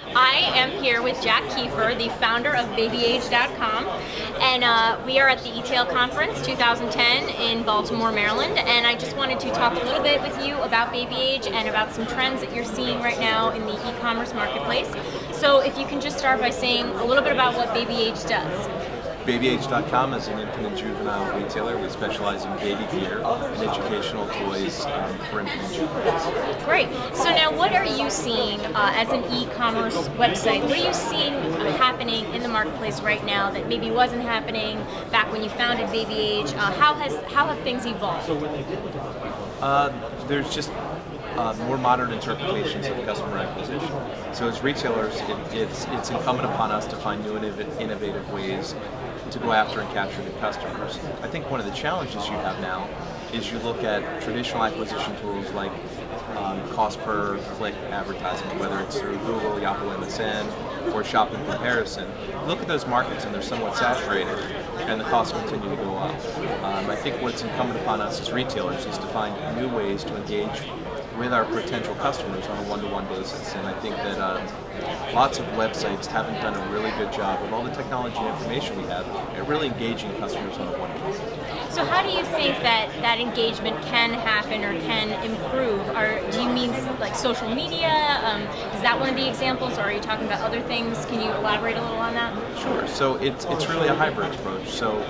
I am here with Jack Kiefer, the founder of babyage.com, and we are at the e-tail conference 2010 in Baltimore, Maryland, and I just wanted to talk a little bit with you about BabyAge and about some trends that you're seeing right now in the e-commerce marketplace. So if you can just start by saying a little bit about what BabyAge does. Babyage.com is an infant and juvenile retailer. We specialize in baby gear and educational toys for infant and juveniles. Great. So now what are you seeing as an e-commerce website? What are you seeing happening in the marketplace right now that maybe wasn't happening back when you founded BabyAge? How have things evolved? There's just more modern interpretations of customer acquisition. So as retailers, it's incumbent upon us to find new and innovative ways to go after and capture new customers. I think one of the challenges you have now is you look at traditional acquisition tools like cost per click advertising, whether it's through Google, Yahoo MSN, or shopping comparison. Look at those markets and they're somewhat saturated and the costs continue to go up. I think what's incumbent upon us as retailers is to find new ways to engage with our potential customers on a one-to-one basis, and I think that lots of websites haven't done a really good job with all the technology and information we have at really engaging customers on a one-to-one basis. So how do you think that engagement can happen or can improve? Or do you mean like social media? Is that one of the examples, or are you talking about other things? Can you elaborate a little on that? Sure. So it's really a hybrid approach. So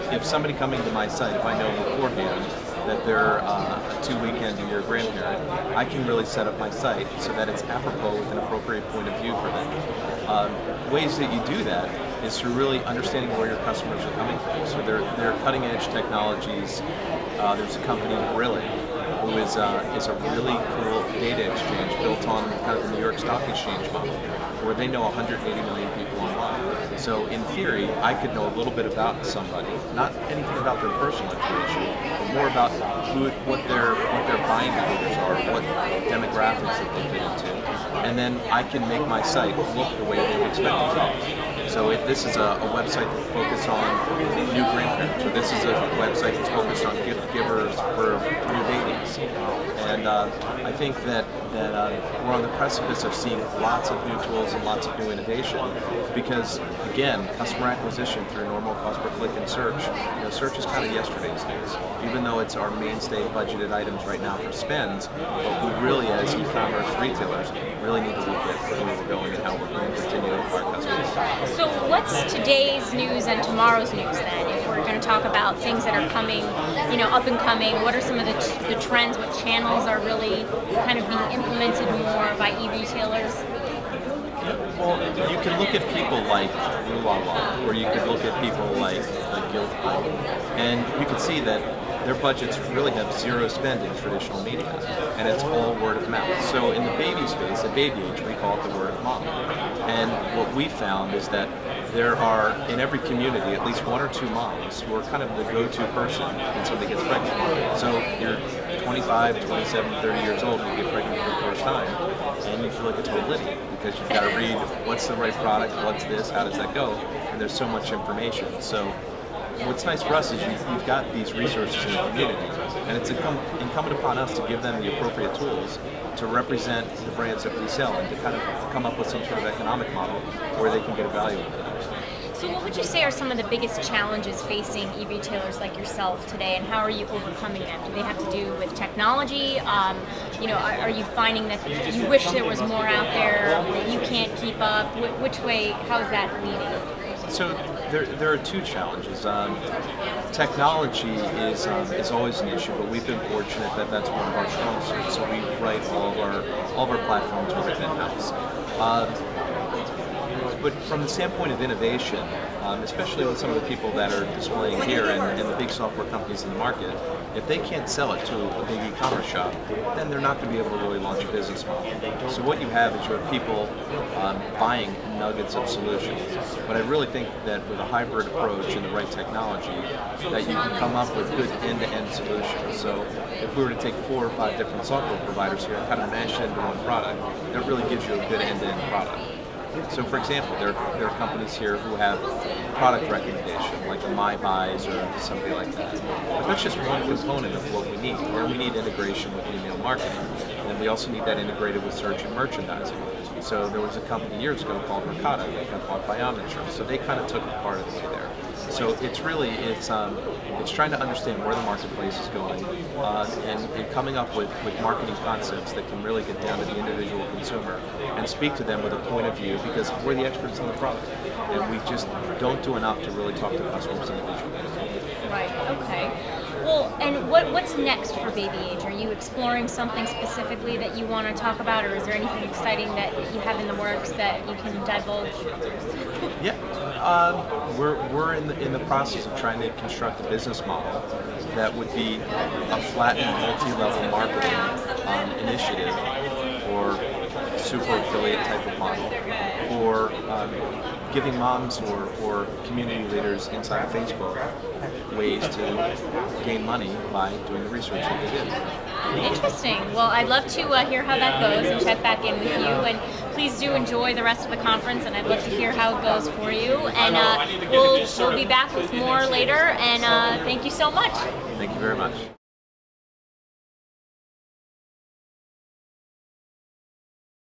if somebody coming to my site, if I know beforehand that they're a 2-weekend-a-year grandparent, I can really set up my site so that it's apropos with an appropriate point of view for them. Ways that you do that is through really understanding where your customers are coming from. So they're cutting-edge technologies. There's a company, Brilliant, who is a really cool data exchange built on kind of the New York Stock Exchange model, where they know 180 million people online. So in theory, I could know a little bit about somebody, not anything about their personal information, but more about what their buying behaviors are, what demographics that they fit into, and then I can make my site look the way they would expect it to. So this is a website that's focused on new grandparents, or this is a website that's focused on gift givers for new babies. And I think that we're on the precipice of seeing lots of new tools and lots of new innovation because, again, customer acquisition through normal cost per click and search, search is kind of yesterday's news. Even though it's our mainstay budgeted items right now for spends, but we really, as e-commerce retailers, really need to look at where we're going and how we're going to continue to acquire customers. So what's today's news and tomorrow's news then? If we're going to talk about things that are coming, up and coming, what are some of the trends, what channels are really kind of being implemented more by e-retailers? Well, you can look at people like Lulala, or you could look at people like Guildford, and you can see that their budgets really have zero spend in traditional media, and it's all word of mouth. So in the baby space, at BabyAge, we call it the word of mouth. And what we found is that there are, in every community, at least one or two moms who are kind of the go-to person when somebody gets pregnant. So you're 25, 27, 30 years old and you get pregnant for the first time, and you feel like a total idiot because you've got to read what's the right product, what's this, how does that go, and there's so much information. So what's nice for us is you've got these resources in the community, and it's incumbent upon us to give them the appropriate tools to represent the brands that we sell and to kind of come up with some sort of economic model where they can get a value out of it. So what would you say are some of the biggest challenges facing e-retailers like yourself today, and how are you overcoming them? Do they have to do with technology? Are you finding that you wish there was more out there, that you can't keep up? Which way, how is that leading? So there are two challenges. Technology is always an issue, but we've been fortunate that that's one of our strong suits. So we write all of our platforms within in-house. But from the standpoint of innovation, especially with some of the people that are displaying here and the big software companies in the market, if they can't sell it to a big e-commerce shop, then they're not going to be able to really launch a business model. So what you have is you have people buying nuggets of solutions. But I really think that with a hybrid approach and the right technology, that you can come up with good end-to-end solutions. So if we were to take 4 or 5 different software providers here and kind of mash it into one product, that really gives you a good end-to-end product. So for example, there are companies here who have product recommendation, like a My Buys or something like that. But that's just one component of what we need, where we need integration with email marketing. And we also need that integrated with search and merchandising. So there was a company years ago called Mercado that got bought by Omniture. So they kind of took a part of the way there. So it's trying to understand where the marketplace is going and coming up with marketing concepts that can really get down to the individual consumer and speak to them with a point of view, because we're the experts in the product and we just don't do enough to really talk to customers individually. Right, okay. Well, and what's next for Baby Age? Are you exploring something specifically that you want to talk about, or is there anything exciting that you have in the works that you can divulge? Yeah, we're in the process of trying to construct a business model that would be a flattened multi-level marketing initiative or super affiliate type of model for giving moms or community leaders inside of Facebook ways to gain money by doing the research that they did. Interesting. Well, I'd love to hear how that goes and check back in with you. And please do enjoy the rest of the conference, and I'd love to hear how it goes for you. And we'll be back with more later. And thank you so much. Thank you very much.